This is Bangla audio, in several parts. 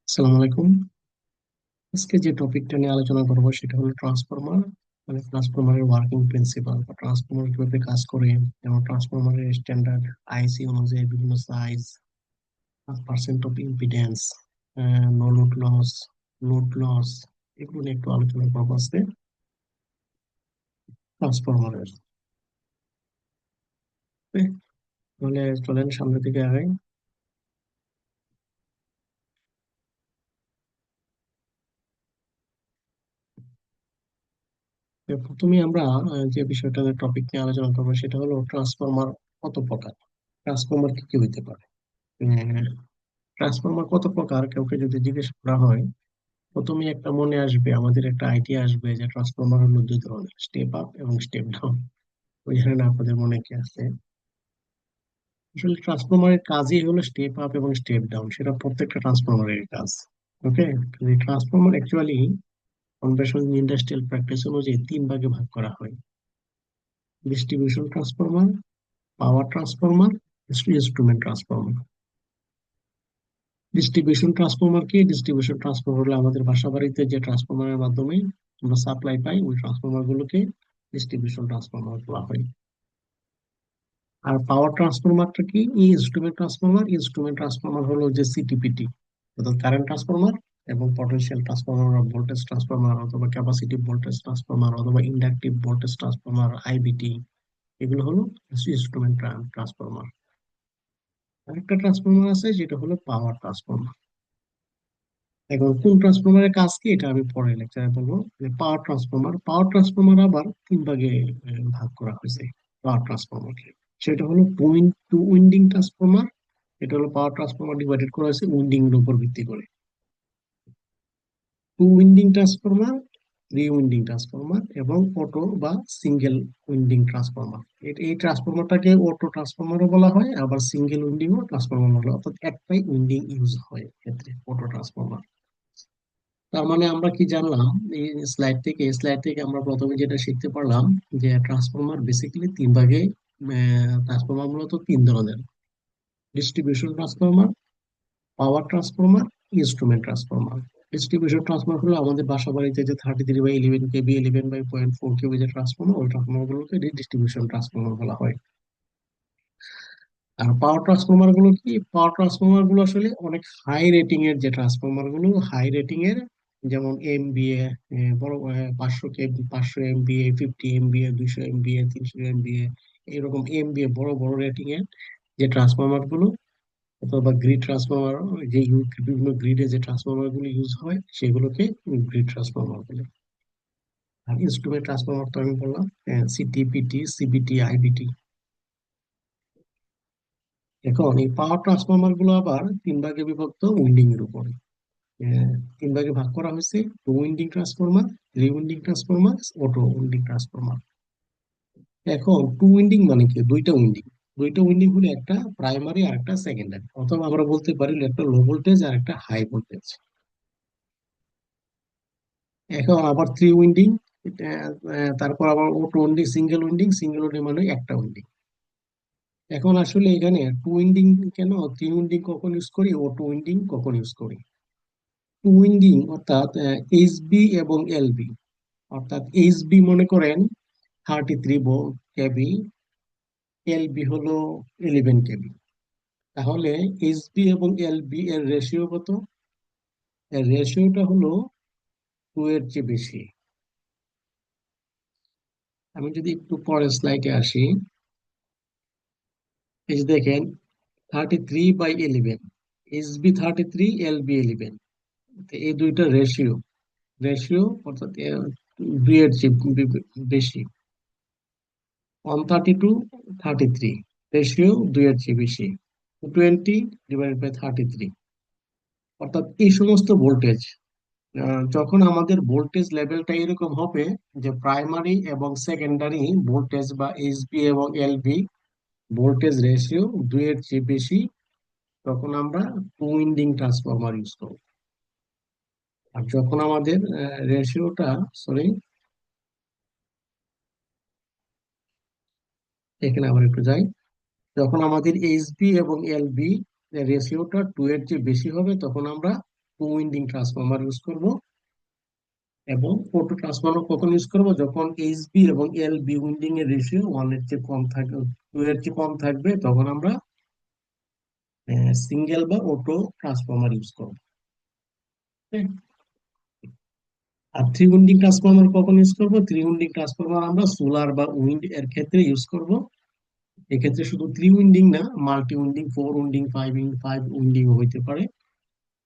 আসসালামু আলাইকুম। আজকে যে টপিকটা নিয়ে আলোচনা করব সেটা হলো ট্রান্সফরমার, মানে ট্রান্সফরমারের ওয়ার্কিং প্রিন্সিপাল বা ট্রান্সফরমার কিভাবে কাজ করে, যেমন ট্রান্সফরমারের স্ট্যান্ডার্ড আইসি অনুযায়ী বিভিন্ন size, percent of impedance, no load loss, এগুলো নিয়ে একটু আলোচনা করবো আজকে ট্রান্সফরমারের। তাহলে চলেন সামনের দিকে আগাই। প্রথমে আমরা যে বিষয়টা টপিক নিয়ে আলোচনা করবো সেটা হলো ট্রান্সফরমার কত প্রকার, ট্রান্সফরমার কি কি হইতে পারে। ট্রান্সফরমার কত প্রকার কাউকে যদি জিজ্ঞেস করা হয়, প্রথমে একটা মনে আসবে, আমাদের একটা আইডিয়া আসবে যে ট্রান্সফরমার হলো দুই ধরনের, স্টেপ আপ এবং স্টেপ ডাউন। ওই ধরনের আপনাদের মনে কি আছে? আসলে ট্রান্সফরমারের কাজই হলো স্টেপ আপ এবং স্টেপ ডাউন, সেটা প্রত্যেকটা ট্রান্সফরমারের কাজ। Okay, transformer actually conventional industrial practice অনুযায়ী তিন ভাগে ভাগ করা হয়: distribution transformer, power transformer, instrument transformer. Distribution transformer হলো আমাদের বাসা বাড়িতে যে ট্রান্সফরমারের মাধ্যমে আমরা সাপ্লাই পাই, ওই ট্রান্সফরমার গুলোকে ডিস্ট্রিবিউশন ট্রান্সফরমার বলা হয়। আর পাওয়ার ট্রান্সফরমারটা কি? ইনস্ট্রুমেন্ট ট্রান্সফরমার হলো যে সিটিপিটি, অর্থাৎ কারেন্ট ট্রান্সফরমার এবং পটেনশিয়াল ট্রান্সফরমার, ভোল্টেজ ট্রান্সফরমার অথবা ক্যাপাসিটিভ ভোল্টেজ ট্রান্সফরমার অথবা ইন্ডাকটিভ ভোল্টেজ ট্রান্সফরমার, আইবিটি, এগুলো হলো ইনস্ট্রুমেন্ট ট্রান্সফরমার। আরেকটা ট্রান্সফরমার আছে যেটা হলো পাওয়ার ট্রান্সফরমার। এখন কোন ট্রান্সফরমারের কাজ কি এটা আমি পরে লেকচারে বলবো। পাওয়ার ট্রান্সফরমার আবার তিন ভাগে ভাগ করা হয়েছে পাওয়ার ট্রান্সফরমারকে। সেটা হলো টু উইন্ডিং ট্রান্সফরমার। এটা হলো পাওয়ার ট্রান্সফরমার ডিভাইডেড করা হয়েছে উইন্ডিং এর উপর ভিত্তি করে: two winding transformer, three winding transformer এবং অটো বা সিঙ্গেল উইন্ডিং ট্রান্সফরমার। এই ট্রান্সফরমারটাকে অটো ট্রান্সফরমারও বলা হয়, আবার সিঙ্গেল উইন্ডিং ও ট্রান্সফরমার বলা হয়, অর্থাৎ একটাই উইন্ডিং ইউজ হয় ক্ষেত্রে অটো ট্রান্সফরমার। তার মানে আমরা কি জানলাম এই স্লাইড থেকে আমরা প্রথমে যেটা শিখতে পারলাম যে ট্রান্সফরমার বেসিক্যালি তিন ভাগে, ট্রান্সফরমার মূলত তিন ধরনের: distribution transformer, power transformer, instrument transformer. Distribution transformer হলো আমাদের বাসা বাড়িতে যে 33/11 কেবি, 11/4 কেবি যে ট্রান্সফরমার, ওই ট্রান্সফরমার গুলোকে ডিস্ট্রিবিউশন ট্রান্সফরমার বলা হয়। আর পাওয়ার ট্রান্সফরমার গুলো আসলে অনেক হাই রেটিং এর, যে ট্রান্সফরমার গুলো হাই রেটিং এর, যেমন এমবিএ, বড় 500 এমবিএ, 50 এমবিএ, 200 এমবিএ, 300 এমবিএ, এরকম এমবিএ বড় বড় রেটিং এর যে ট্রান্সফরমার গুলো, অথবা গ্রিড ট্রান্সফরমার, যে বিভিন্ন গ্রিডে যে ট্রান্সফরমার গুলো ইউজ হয় সেগুলোকে গ্রিড ট্রান্সফরমার বলে। আর ইনস্ট্রুমেন্ট ট্রান্সফরমার তো আমি বললাম, সিটিপিটি, সিবিটি, আইবিটি। এখন এই পাওয়ার ট্রান্সফরমার গুলো আবার তিন ভাগে বিভক্ত উইন্ডিং এর উপরে। আহ, তিন ভাগে ভাগ করা হয়েছে: two winding transformer, three winding transformer, auto winding transformer. এখন টু উইন্ডিং মানে কি? দুইটা উইন্ডিং। দুইটা উইন্ডিং হলে একটা প্রাইমারি আর একটা সেকেন্ডারি, অথবা আমরা বলতে পারি একটা লো ভোল্টেজ আর একটা হাই ভোল্টেজ। এখন আবার থ্রি উইন্ডিং, তারপর আবার অটো উইন্ডিং, সিঙ্গেল উইন্ডিং মানে একটা উইন্ডিং। এখন আসলে এখানে টু উইন্ডিং কেন, থ্রি উইন্ডিং কখন ইউজ করি, অটো উইন্ডিং কখন ইউজ করি? টু উইন্ডিং অর্থাৎ এইচবি এবং এলবি, অর্থাৎ এইচবি মনে করেন 33 কেবি, এলবি হলো 11 কেবি। তাহলে এইচবি এবং এলবি এর রেশিও কত? এর রেশিওটা হলো টু এর চেয়ে বেশি। আমি যদি একটু পরের স্লাইডে আসি, এই যে দেখেন, 33/11, এইচবি 33, এলবি 11, এই দুইটা রেশিও অর্থাৎ দুই এর চেয়ে বেশি। 132/33, রেশিও দুই এর চেয়ে বেশি। 20/33, অর্থাৎ এই সমস্ত ভোল্টেজ, যখন আমাদের ভোল্টেজ লেভেলটা এরকম হবে যে প্রাইমারি এবং সেকেন্ডারি ভোল্টেজ বা এইচবি এবং এলবি ভোল্টেজ রেশিও দুই এর চেয়ে বেশি, তখন আমরা টু উইন্ডিং ট্রান্সফরমার ইউজ করব। আর যখন আমাদের রেশিওটা, সরি, এখানে আবার একটু যাই, যখন আমাদের এইচবি এবং এলবি রেশিওটা 2 এর চেয়ে বেশি হবে তখন আমরা টু উইন্ডিং ট্রান্সফরমার ইউজ করব। এবং অটো ট্রান্সফরমার কখন ইউজ করব, যখন এইচবি এবং এলবি উইন্ডিং এর রেশিও 1 এর চেয়ে কম থাকবে, 2 এর চেয়ে কম থাকবে, তখন আমরা সিঙ্গেল বা অটো ট্রান্সফরমার ইউজ করব। আর থ্রি উইন্ডিং ট্রান্সফরমার কখন ইউজ করব, থ্রি উইন্ডিং ট্রান্সফরমার আমরা সোলার বা উইন্ড এর ক্ষেত্রে ইউজ করব। এক্ষেত্রে শুধু থ্রি উইন্ডিং না, multi winding, four winding, five winding হইতে পারে।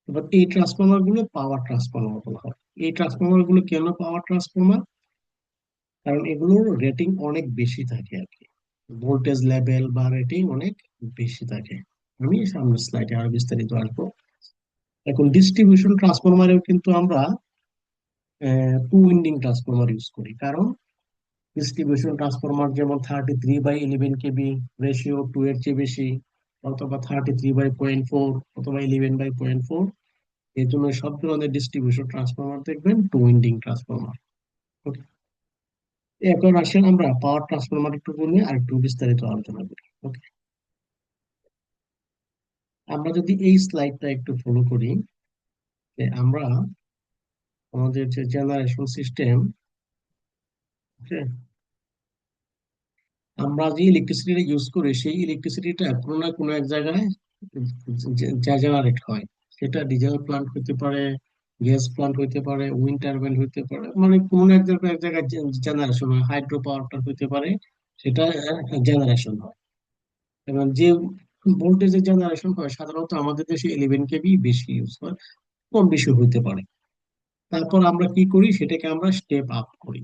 এবার এই ট্রান্সফরমার গুলো পাওয়ার ট্রান্সফরমার বলা হয়। এই ট্রান্সফরমার গুলো কেন পাওয়ার ট্রান্সফরমার? কারণ এগুলোর রেটিং অনেক বেশি থাকে আর কি, ভোল্টেজ লেভেল বা রেটিং অনেক বেশি থাকে। আমি সামনের স্লাইডে আরো বিস্তারিত আসবো। এখন ডিস্ট্রিবিউশন ট্রান্সফরমারেও কিন্তু আমরা টু উইন্ডিং ট্রান্সফরমার ইউজ করি, কারণ ডিস্ট্রিবিউশন ট্রান্সফরমার যেমন 33/11 কেবি রেশিও 2 এর চেয়ে বেশি, অথবা 33/0.4, অথবা 11/0.4। এই জন্য সব ধরনের ডিস্ট্রিবিউশন ট্রান্সফরমার দেখবেন টু উইন্ডিং ট্রান্সফরমার। এখন আসেন আমরা পাওয়ার ট্রান্সফরমার একটু নিয়ে আর একটু বিস্তারিত আলোচনা করি। ওকে, আমরা যদি এই স্লাইডটা একটু ফলো করি, যে আমরা আমাদের যে জেনারেশন সিস্টেম, আমরা যে ইলেকট্রিসিটিটা ইউজ করি সেই ইলেকট্রিসিটিটা কোনো না কোনো এক জায়গায় যা জেনারেট হয়। সেটা ডিজেল প্লান্ট হতে পারে, গ্যাস প্লান্ট হইতে পারে, উইন্ড টারবাইন হইতে পারে, মানে কোনো না এক জায়গায় জেনারেশন হয়, হাইড্রো পাওয়ার প্লান্ট হইতে পারে, সেটা জেনারেশন হয়। এবং যে ভোল্টেজের জেনারেশন হয় সাধারণত আমাদের দেশে 11 কেবি বেশি ইউজ হয়, কম বেশি হইতে পারে। তারপর আমরা কি করি, সেটাকে আমরা স্টেপ আপ করি।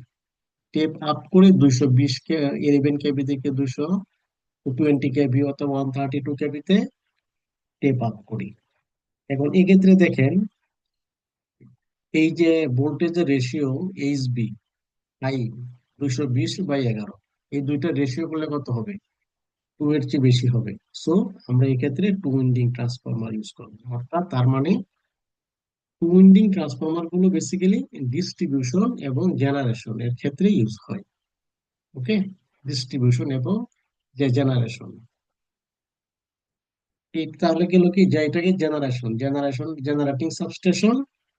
স্টেপ আপ করে 220 কে, 11 কেবি থেকে 220 কেবি অথবা 132 কেবিতে স্টেপ আপ করি। এখন এক্ষেত্রে দেখেন, এই যে ভোল্টেজের রেশিও এইচবি, আই 220/11, এই দুইটা রেশিও করলে কত হবে, 2 এর চেয়ে বেশি হবে। সো আমরা এক্ষেত্রে টু উইন্ডিং ট্রান্সফরমার ইউজ করবো। অর্থাৎ তার মানে টু উইন্ডিং ট্রান্সফরমার গুলো বেসিক্যালি ডিস্ট্রিবিউশন এবং জেনারেশন এর ক্ষেত্রে ইউজ হয়। ওকে, ডিস্ট্রিবিউশন এবং যে জেনারেশন, তাহলে গেল কি, যে এটাকে জেনারেটিং সাবস্টেশন,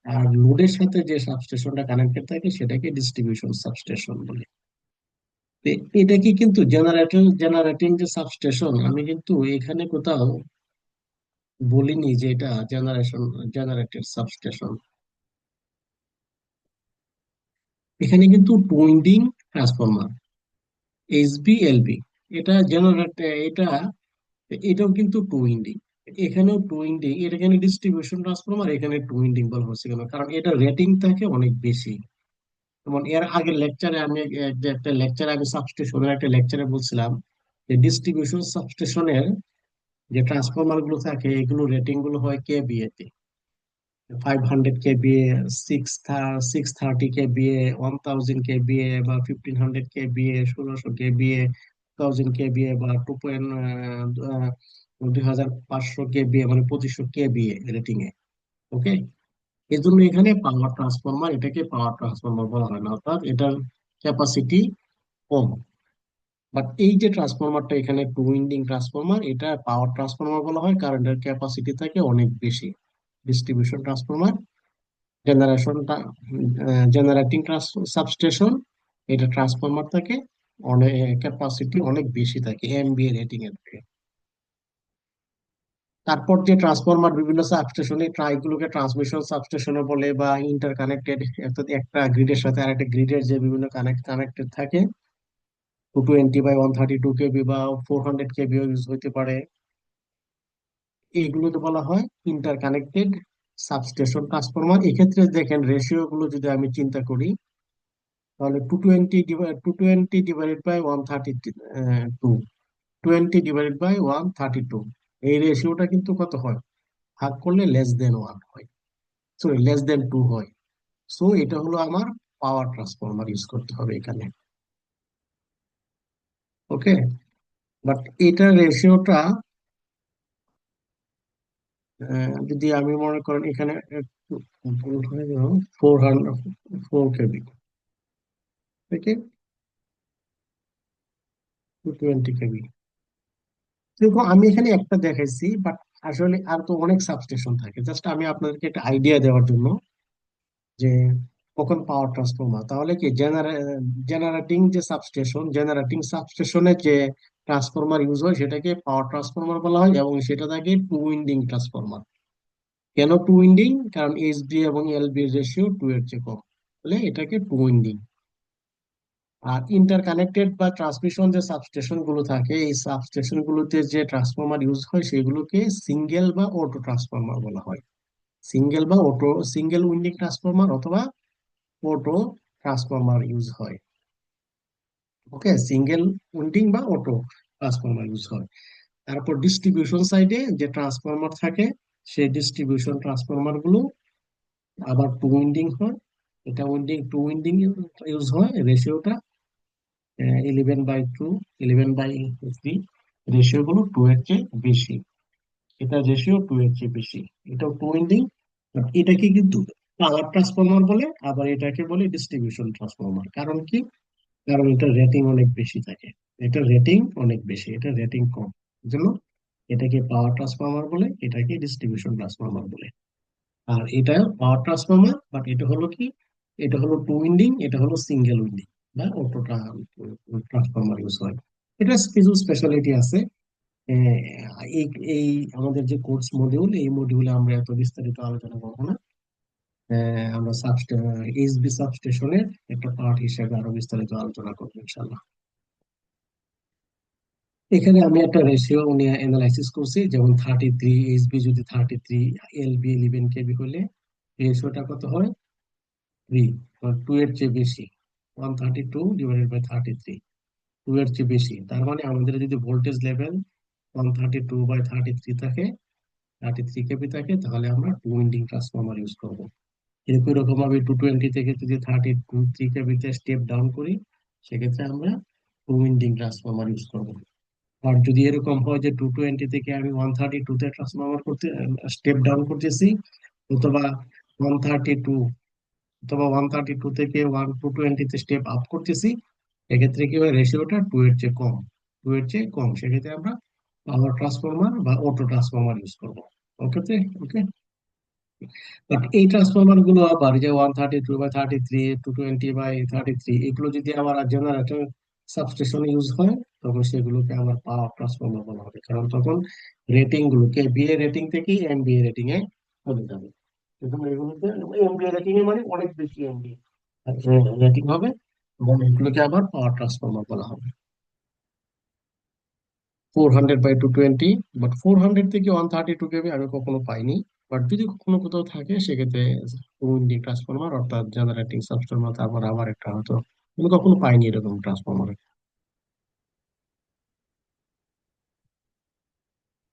আর লোডের সাথে যে সাবস্টেশনটা কানেক্টেড থাকে সেটাকে ডিস্ট্রিবিউশন সাবস্টেশন বলে। তো এটা কি কিন্তু জেনারেটিং যে সাবস্টেশন, আমি কিন্তু এখানে কোথাও বলিনি যে এটা জেনারেটেড সাবস্টেশন। এখানে কিন্তু two winding transformer, HV LV, এটা জেনারেট, এটা এটাও কিন্তু টু উইন্ডিং। এখানেও টু উইন্ডিং, এটা এখানে ডিস্ট্রিবিউশন ট্রান্সফরমার, এখানে টু উইন্ডিং বলা হচ্ছে কেন, কারণ এটা রেটিং থাকে অনেক বেশি। যেমন এর আগের লেকচারে আমি একটা লেকচারে আমি সাবস্টেশনের একটা লেকচারে বলছিলাম যে ডিস্ট্রিবিউশন সাবস্টেশনের যে ট্রান্সফরমার গুলো থাকে এগুলো রেটিং গুলো হয় কেবিএ তে, 500 কেবিএ, 630 কেবিএ, 1000 কেবিএ, বা 1500 কেবিএ, 1600 কেবিএ, 1000 কেবিএ, বা 2500 কেবিএ, মানে 2500 কেবিএ রেটিং এ। ওকে, এই জন্য এখানে পাওয়ার ট্রান্সফরমার, এটাকে পাওয়ার ট্রান্সফরমার বলা হয় না, অর্থাৎ এটার ক্যাপাসিটি কম। বাট এই যে ট্রান্সফরমারটা এখানে টু উইন্ডিং ট্রান্সফরমার, এটা পাওয়ার ট্রান্সফরমার বলা হয় কারণ এটার ক্যাপাসিটি থাকে অনেক বেশি। ডিস্ট্রিবিউশন ট্রান্সফরমার, জেনারেশনটা, জেনারেটিং সাবস্টেশন, এটা ট্রান্সফরমার থাকে অনেক, ক্যাপাসিটি অনেক বেশি থাকে এমবিএ রেটিং এর থেকে। তারপর যে ট্রান্সফরমার বিভিন্ন সাবস্টেশনে, এগুলোকে ট্রান্সমিশন সাবস্টেশনও বলে, বা ইন্টার কানেক্টেড, অর্থাৎ একটা গ্রিডের সাথে আরেকটা গ্রিডের যে বিভিন্ন কানেক্টেড থাকে, 220/132 কেবি বা 400 কেবিও ইউজ হতে পারে। এইগুলোকে বলা হয় ইন্টার কানেক্টেড সাবস্টেশন ট্রান্সফরমার। এক্ষেত্রে দেখেন রেশিও গুলো যদি আমি চিন্তা করি, তাহলে 220/132, এই রেশিওটা কিন্তু কত হয়, ভাগ করলে লেস দেন 1 হয়, সরি লেস দেন 2 হয়। সো এটা হলো আমার পাওয়ার ট্রান্সফরমার ইউজ করতে হবে এখানে। ওকে, বাট এটা রেশিওটা, যদি আমি মনে করেন এখানে একটু ভুল হয়ে গেল, 404 কেবি থেকে 220 কেবি, দেখো আমি এখানে একটা দেখাইছি, বাট আসলে আর তো অনেক সাবস্টেশন থাকে, জাস্ট আমি আপনাদেরকে একটা আইডিয়া দেওয়ার জন্য যে কখন পাওয়ার ট্রান্সফরমার, তাহলে কি জেনারেটিং সাবস্টেশনে যে ট্রান্সফরমার ইউজ হয় সেটাকে পাওয়ার ট্রান্সফরমার বলা হয়, এবং সেটা থাকে টু উইন্ডিং ট্রান্সফরমার। কেন টু উইন্ডিং? কারণ এইচডি এবং এলবি রেশিও টু এর চেয়ে কম, বলে এটাকে টু উইন্ডিং। আর ইন্টার কানেক্টেড বা ট্রান্সমিশন যে সাবস্টেশন গুলো থাকে, এই সাবস্টেশন গুলোতে যে ট্রান্সফরমার ইউজ হয় সেগুলোকে সিঙ্গেল বা অটো ট্রান্সফরমার বলা হয়। সিঙ্গেল বা অটো, সিঙ্গেল উইন্ডিং ট্রান্সফরমার অথবা অটো ট্রান্সফরমার ইউজ হয়। ওকে, সিঙ্গেল উইন্ডিং বা অটো ট্রান্সফরমার ইউজ হয়। তারপর ডিস্ট্রিবিউশন সাইডে যে ট্রান্সফরমার থাকে, সেই ডিস্ট্রিবিউশন ট্রান্সফরমার গুলো আবার টু উইন্ডিং হয়। এটা টু উইন্ডিং ইউজ হয়, রেশিওটা 11/2, 11/3, রেশিও গুলো টু এর চেয়ে বেশি। এটা রেশিও টু এর চেয়ে বেশি। এটাও টু উইন্ডিং, এটাকে কিন্তু পাওয়ার ট্রান্সফরমার বলে, আবার এটাকে বলে ডিস্ট্রিবিউশন ট্রান্সফরমার। কারণ কি? কারণ এটা রেটিং অনেক বেশি থাকে। এটা রেটিং অনেক বেশি, এটা রেটিং কম, এজন্য এটাকে পাওয়ার ট্রান্সফরমার বলে, এটাকে ডিস্ট্রিবিউশন ট্রান্সফরমার বলে। আর এটা পাওয়ার ট্রান্সফরমার, বাট এটা হলো কি, এটা হলো টু উইন্ডিং, এটা হলো সিঙ্গেল উইন্ডিং বা অটো ট্রান্সফরমার ইউজ হয়। এটা কিছু স্পেশালিটি আছে। আহ, এই এই আমাদের যে কোর্স মডিউল, এই মডিউলে আমরা এত বিস্তারিত আলোচনা করবো না। আমরা এইচবি সাবস্টেশনের একটা পার্ট হিসেবে আরো বিস্তারিত আলোচনা করবো ইনশাল্লাহ। এখানে আমি একটা রেশিও নিয়ে অ্যানালাইসিস করছি, যেমন 33 এইচবি, যদি 33 এলবি 11 কেবি হলে রেশিওটা কত হয়? 3, টু এর চেয়ে বেশি। 132/33, টু এর চেয়ে বেশি। তার মানে আমাদের যদি ভোল্টেজ লেভেল 132/33 থাকে, 33 কেবি থাকে, তাহলে আমরা টু উইন্ডিং ট্রান্সফরমার ইউজ করবো। একই রকম ভাবে 220 থেকে যদি 33 কেবিতে স্টেপ ডাউন করি, সেক্ষেত্রে আমরা টু উইন্ডিং ট্রান্সফরমার ইউজ করবো। আর যদি এরকম হয় যে 220 থেকে আমি 132 তে ট্রান্সফরমার করতে স্টেপ ডাউন করতেছি, অথবা 132, অথবা 132 থেকে 220 তে স্টেপ আপ করতেছি, এক্ষেত্রে কি হয়, রেশিওটা টু এর চেয়ে কম, টু এর চেয়ে কম, সেক্ষেত্রে আমরা পাওয়ার ট্রান্সফরমার বা অটো ট্রান্সফরমার ইউজ করবো। ওকে, ওকে। বাট এই ট্রান্সফরমার গুলো আবার যে 132/33, 220/33, এগুলো যদি আবার জেনারেটর সাবস্টেশন ইউজ হয়, তখন সেগুলোকে আমার পাওয়ার ট্রান্সফরমার বলা হবে, কারণ তখন রেটিং গুলোকে বিএ রেটিং থেকে এমবিএ রেটিং এ চলে যাবে। এখন এগুলোতে এমবিএ রেটিং এ মানে অনেক বেশি এমবিএ রেটিং হবে, এবং এগুলোকে আবার পাওয়ার ট্রান্সফরমার বলা হবে। 400/220, বাট 400 থেকে 132 কেবি আমি কখনো পাইনি। বাট যদি কখনো কোথাও থাকে, সেক্ষেত্রে উইন্ডিং ট্রান্সফরমার অর্থাৎ জেনারেটিং ট্রান্সফরমার, তারপর আবার একটা হয়তো, আমি কখনো পাইনি এরকম ট্রান্সফরমার।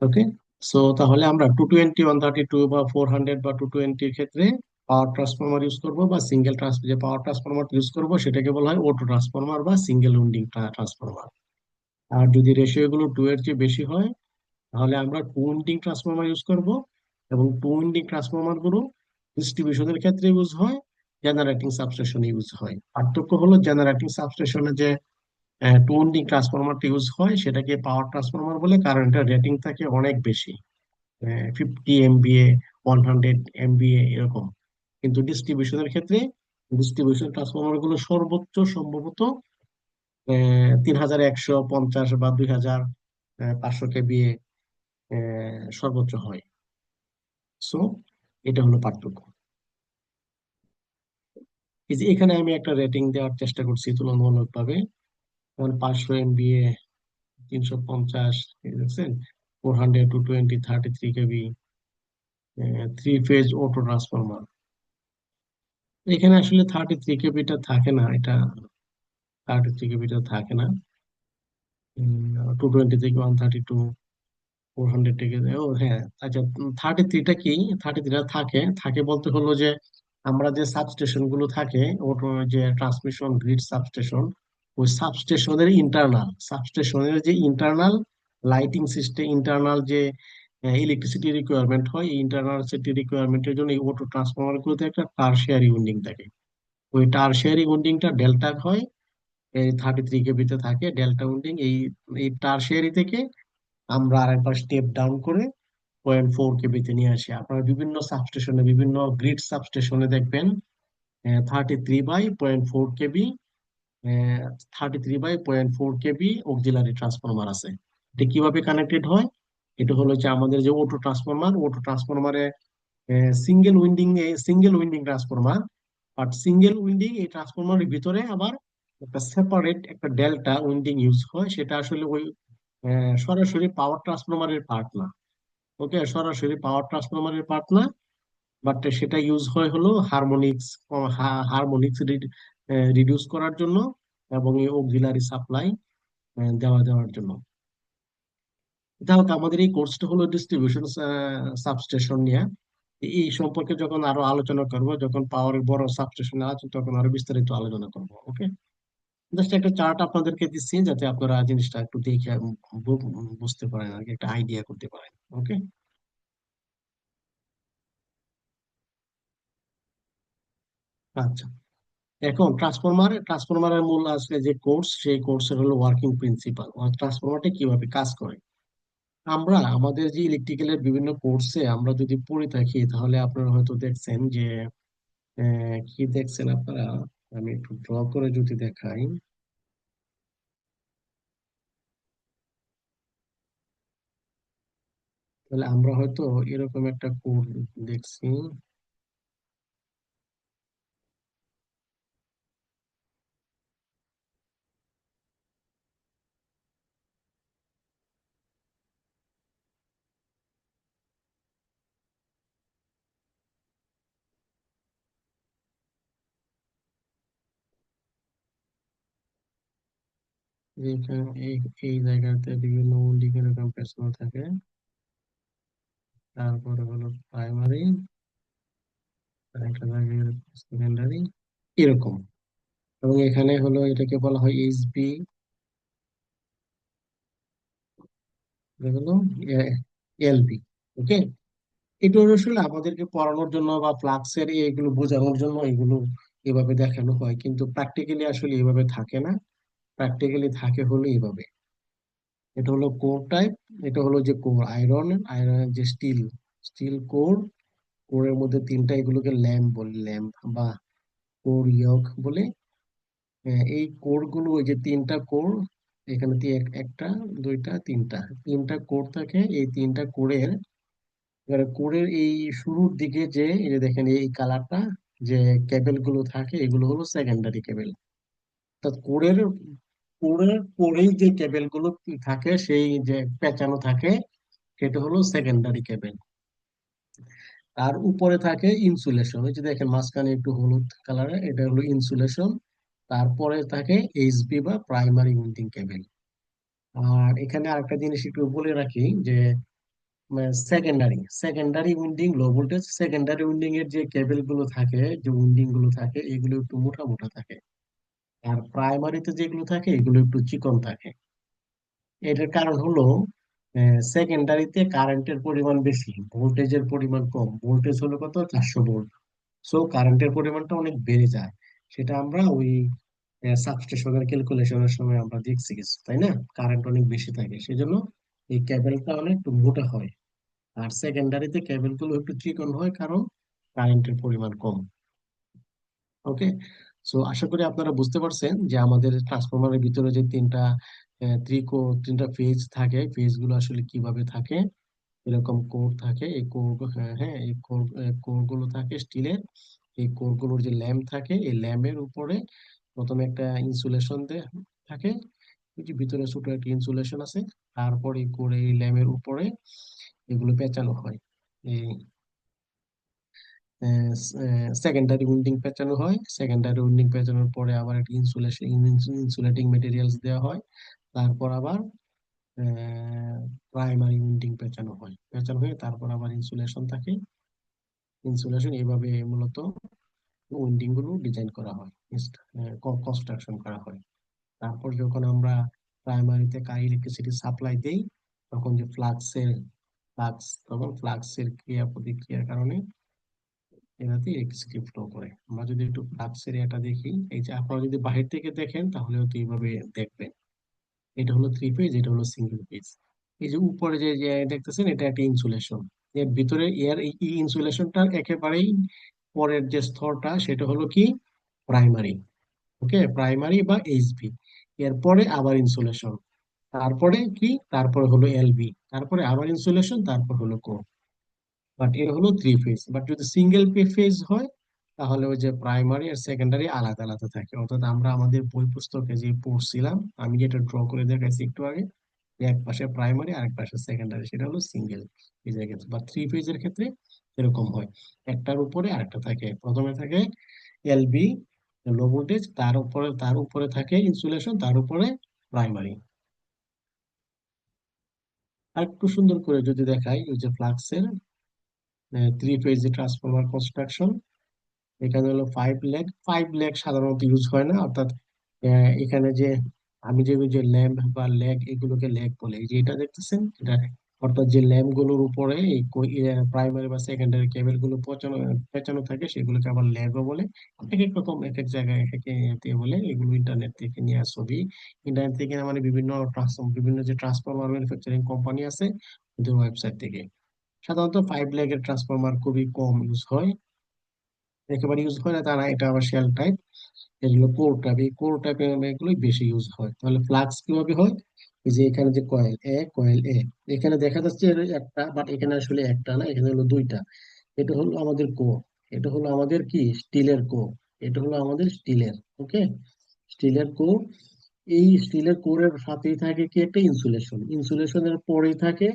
ওকে, সো তাহলে আমরা 220, 132 বা 400 বা 220-র ক্ষেত্রে পাওয়ার ট্রান্সফরমার ইউজ করব, বা যে পাওয়ার ট্রান্সফরমার ইউজ করব সেটাকে বলা হয় অটো ট্রান্সফরমার বা সিঙ্গেল উইন্ডিং ট্রান্সফরমার। আর যদি রেশিও গুলো টু এর চেয়ে বেশি হয়, তাহলে আমরা টু উইন্ডিং ট্রান্সফরমার ইউজ করব। এবং টু উইন্ডিং ট্রান্সফরমার গুলো ডিস্ট্রিবিউশনের ক্ষেত্রে ইউজ হয়, জেনারেটিং সাবস্টেশনে ইউজ হয়। পার্থক্য হলো, জেনারেটিং সাবস্টেশনে যে টু উইন্ডিং ট্রান্সফরমারটা ইউজ হয় সেটাকে পাওয়ার ট্রান্সফরমার বলে, কারণ এটা রেটিং থাকে অনেক বেশি, 50 এমবিএ, 100 এমবিএ এরকম। কিন্তু ডিস্ট্রিবিউশনের ক্ষেত্রে ডিস্ট্রিবিউশন ট্রান্সফরমার গুলো সর্বোচ্চ সম্ভবত 3150 বা 2500 কেবিএ সর্বোচ্চ হয়। সো এটা হলো পার্থক্য। এই যে এখানে আমি একটা রেটিং দেওয়ার চেষ্টা করছি তুলনামূলক ভাবে, যেমন 500 এমবিএ, 350, দেখছেন, 400, 220, 33 কেবি, থ্রি ফেজ অটো ট্রান্সফরমার। এখানে আসলে 33 কেবিটা থাকে না, এটা 33 কেবিটা থাকে না। 220 থেকে 132, 400 থেকে, ও হ্যাঁ, আচ্ছা, 33টা কি, 33টা থাকে থাকে বলতে হলো যে আমরা যে সাবস্টেশন গুলো থাকে, ওর যে ট্রান্সমিশন গ্রিড সাবস্টেশন, ওই সাবস্টেশনের যে ইন্টারনাল লাইটিং সিস্টেম, ইন্টারনাল যে ইলেকট্রিসিটি রিকোয়ারমেন্ট হয়, এই ইন্টারনাল সিটি রিকোয়ারমেন্টের জন্য এই অটো ট্রান্সফরমার গুলোতে একটা টারশিয়ারি উইন্ডিং থাকে। ওই টারশিয়ারি উইন্ডিংটা ডেল্টা হয়, এই 33 কেবিতে থাকে ডেল্টা উইন্ডিং। এই এই টারশিয়ারি থেকে আমরা আরেকবার স্টেপ ডাউন করে 0.4 কেবিতে নিয়ে আসে। আপনারা বিভিন্ন সাবস্টেশনে, বিভিন্ন গ্রিড সাবস্টেশনে দেখবেন 33/0.4 কেবি, 33/0.4 কেবি অক্সিলারি ট্রান্সফরমার আছে। এটা কিভাবে কানেক্টেড হয়? এটা হলো যে আমাদের যে অটো ট্রান্সফরমারে single winding transformer, but single winding এই ট্রান্সফরমারের ভিতরে আবার একটা সেপারেট একটা ডেল্টা উইন্ডিং ইউজ হয়। সেটা আসলে ওই সরাসরি পাওয়ার ট্রান্সফরমারের পার্ট না। ওকে, সরাসরি পাওয়ার ট্রান্সফরমারের পার্ট না, বাট সেটা ইউজ হয় হলো হারমোনিক্স রিডিউস করার জন্য এবং এই অক্সিলারি সাপ্লাই দেওয়ার জন্য। যাই হোক, আমাদের এই কোর্সটা হলো ডিস্ট্রিবিউশন সাবস্টেশন নিয়ে। এই সম্পর্কে যখন আরো আলোচনা করব, যখন পাওয়ারের বড় সাবস্টেশন আছে তখন আরো বিস্তারিত আলোচনা করব। ওকে, জাস্ট একটা চার্ট আপনাদেরকে দিচ্ছি যাতে আপনারা জিনিসটা একটু দেখে বুঝতে পারেন আর কি, একটা আইডিয়া করতে পারেন। ওকে, আচ্ছা। এখন ট্রান্সফরমারের মূল আজকে যে কোর্স, সেই কোর্সের হলো ওয়ার্কিং প্রিন্সিপাল, ট্রান্সফরমারটা কিভাবে কাজ করে। আমরা আমাদের যে ইলেকট্রিক্যালের বিভিন্ন কোর্সে আমরা যদি পড়ে থাকি, তাহলে আপনারা হয়তো দেখছেন যে কি দেখছেন আপনারা, আমি একটু ড্র করে যদি দেখাই, তাহলে আমরা হয়তো এরকম একটা কোড দেখছি। যে এই এই জায়গাতে বিভিন্ন উল্লিখ এরকম পেছনে থাকে, তারপরে হলো প্রাইমারি, একটা জায়গায় সেকেন্ডারি, এরকম। এবং এখানে হলো এটাকে বলা হয় এইচবি, হলো এলবি। ওকে, এটা আসলে আমাদেরকে পড়ানোর জন্য বা ফ্লাক্সের এগুলো বোঝানোর জন্য এগুলো এভাবে দেখানো হয়, কিন্তু প্র্যাকটিক্যালি আসলে এভাবে থাকে না। প্র্যাকটিক্যালি থাকে হলো এইভাবে। এটা হলো কোর টাইপ, এটা হলো যে কোর আয়রন, আয়রনের যে স্টিল, স্টিল কোর, কোরের মধ্যে তিনটা, এগুলোকে ল্যাম্প বলে, ল্যাম্প বা কোর ইয়ক বলে। এই কোর গুলো, ওই যে তিনটা কোর, এখানে একটা, দুইটা, তিনটা, তিনটা কোর থাকে। এই তিনটা কোরের, এবারে কোরের এই শুরুর দিকে যে এই যে দেখেন এই কালারটা, যে কেবল গুলো থাকে, এগুলো হলো সেকেন্ডারি কেবল। অর্থাৎ কোরেই যে কেবল গুলো থাকে, সেই যে পেঁচানো থাকে, সেটা হলো সেকেন্ডারি কেবল। তার উপরে থাকে ইনসুলেশন, ওই যে দেখেন মাঝখানে একটু হলুদ কালারের, এটা হলো ইনসুলেশন। তারপরে থাকে এইচবি বা প্রাইমারি উইন্ডিং কেবল। আর এখানে আরেকটা জিনিস একটু বলে রাখি যে secondary winding, low voltage secondary winding এর যে কেবল গুলো থাকে, যে উইন্ডিং গুলো থাকে, এগুলো একটু মোটা মোটা থাকে। আর প্রাইমারিতে যেগুলো থাকে এগুলো একটু চিকন থাকে। এটার কারণ হলো সেকেন্ডারিতে কারেন্টের পরিমাণ বেশি, ভোল্টেজের পরিমাণ কম। ভোল্টেজ হলো কত, 400 ভোল্ট। সো কারেন্টের পরিমাণটা অনেক বেড়ে যায়। সেটা আমরা ওই সাবস্টেশনের ক্যালকুলেশনের সময় আমরা দেখছি কিছু, তাই না? কারেন্ট অনেক বেশি থাকে, সেজন্য এই কেবলটা অনেক একটু মোটা হয়। আর সেকেন্ডারিতে কেবল গুলো একটু চিকন হয়, কারণ কারেন্টের পরিমাণ কম। ওকে, সো আশা করি আপনারা বুঝতে পারছেন যে আমাদের ট্রান্সফরমারের ভিতরে যে তিনটা ফেজ থাকে, ফেজ গুলো আসলে কিভাবে থাকে। এরকম কোর থাকে, এই কোর, হ্যাঁ হ্যাঁ, এই কোর গুলো থাকে স্টিলের। এই কোর গুলোর যে ল্যাম্প থাকে, এই ল্যাম্পের উপরে প্রথমে একটা ইনসুলেশন থাকে, ওই যে ভিতরে ছোট একটা ইনসুলেশন আছে। তারপরে কোর এই ল্যাম্পের উপরে এগুলো পেঁচানো হয়। এই সেকেন্ডারি উইন্ডিং পেঁচানো হয়। সেকেন্ডারি উইন্ডিং পেঁচানোর পরে আবার একটা ইনসুলেটিং মেটেরিয়ালস দেওয়া হয়। তারপর আবার প্রাইমারি উইন্ডিং পেঁচানো হয়, পেঁচানো হয়ে তারপর আবার ইনসুলেশন থাকে। ইনসুলেশন এইভাবে মূলত উইন্ডিং গুলো ডিজাইন করা হয়, কনস্ট্রাকশন করা হয়। তারপর যখন আমরা প্রাইমারিতে ইলেকট্রিসিটি সাপ্লাই দেই, তখন যে ফ্লাক্সের ক্রিয়া প্রতিক্রিয়ার কারণে এটাতে ইলেকট্রিসিটি ফ্লো করে। আমরা যদি একটু ফ্লাক্সের এটা দেখি, এই যে আপনারা যদি বাহির থেকে দেখেন তাহলে হয়তো এইভাবে দেখবেন। এটা হলো থ্রি ফেজ, এটা হলো সিঙ্গেল ফেজ। এই যে উপরে যে যে দেখতেছেন, এটা একটা ইনসুলেশন। এর ভিতরে এর ইনসুলেশনটার একেবারেই পরের যে স্তরটা সেটা হলো কি প্রাইমারি। ওকে, প্রাইমারি বা এইচভি। এরপরে আবার ইনসুলেশন, তারপরে কি, তারপরে হলো এলবি, তারপরে আবার ইনসুলেশন, তারপর হলো কোর। বাট এর হলো থ্রি ফেজ। বাট যদি সিঙ্গেল ফেজ হয় তাহলে ওই যে প্রাইমারি আর সেকেন্ডারি আলাদা আলাদা থাকে। অর্থাৎ আমরা আমাদের বই পুস্তকে যে পড়ছিলাম, আমি যেটা ড্র করে দেখাইছি একটু আগে, যে এক পাশে প্রাইমারি আর এক পাশে সেকেন্ডারি, সেটা হলো সিঙ্গেল ফেজের ক্ষেত্রে। বা থ্রি ফেজের ক্ষেত্রে এরকম হয়, একটার উপরে আরেকটা থাকে। প্রথমে থাকে এলবি, লো ভোল্টেজ, তার উপরে থাকে ইনসুলেশন, তার উপরে প্রাইমারি। আর একটু সুন্দর করে যদি দেখাই, ওই যে ফ্লাক্সের থ্রি ফেজ ট্রান্সফরমার কনস্ট্রাকশন, এখানে হলো 5 লেগ। 5 লেগ সাধারণত ইউজ হয় না, অর্থাৎ এখানে যে আমি যে ওই যে ল্যাম্প বা লেগ, এগুলোকে লেগ বলে। এই যে এটা দেখতেছেন, এটা অর্থাৎ যে ল্যাম্প গুলোর উপরে প্রাইমারি বা সেকেন্ডারি কেবল গুলো পচানো পেঁচানো থাকে, সেগুলোকে আবার ল্যাগও বলে। এক এক রকম এক এক জায়গায় এক এক ইয়ে বলে। এগুলো ইন্টারনেট থেকে নেওয়া ছবি। ইন্টারনেট থেকে না, মানে বিভিন্ন যে ট্রান্সফরমার ম্যানুফ্যাকচারিং কোম্পানি আছে ওদের ওয়েবসাইট থেকে। সাধারণত 5 লেগের ট্রান্সফরমার খুবই কম ইউজ হয়, একেবারে ইউজ হয় না তা না, এটা আবার শেল টাইপ। এগুলো কোর টাইপ, এই কোর টাইপের এগুলোই বেশি ইউজ হয়। তাহলে ফ্লাক্স কিভাবে হয়? এই যে এখানে যে কয়েল এ, এখানে দেখা যাচ্ছে এর একটা, বাট এখানে আসলে একটা না, এখানে হলো দুইটা। এটা হলো আমাদের কোর, এটা হলো আমাদের কি স্টিলের কোর, এটা হলো আমাদের স্টিলের, ওকে, স্টিলের কোর। এই স্টিলের কোরের সাথেই থাকে কি একটা ইনসুলেশন, ইনসুলেশনের পরেই থাকে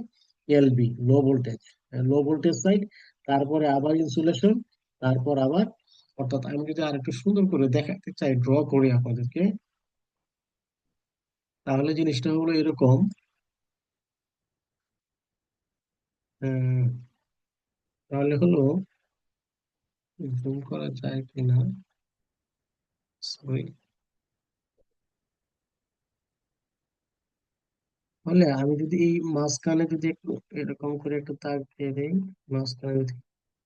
এলবি, লো ভোল্টেজ সাইড, তারপরে আবার ইনসুলেশন, তারপর আবার, অর্থাৎ আমি যদি আরেকটু সুন্দর করে দেখাতে চাই, ড্র করি আপনাদেরকে, তাহলে জিনিসটা হলো এরকম। আহ, তাহলে হলো, জুম করা যায় কিনা, সরি। তাহলে আমি যদি এই মাঝখানে যদি একটু এরকম করে একটু দাগ দিয়ে দিই, মাঝখানে যদি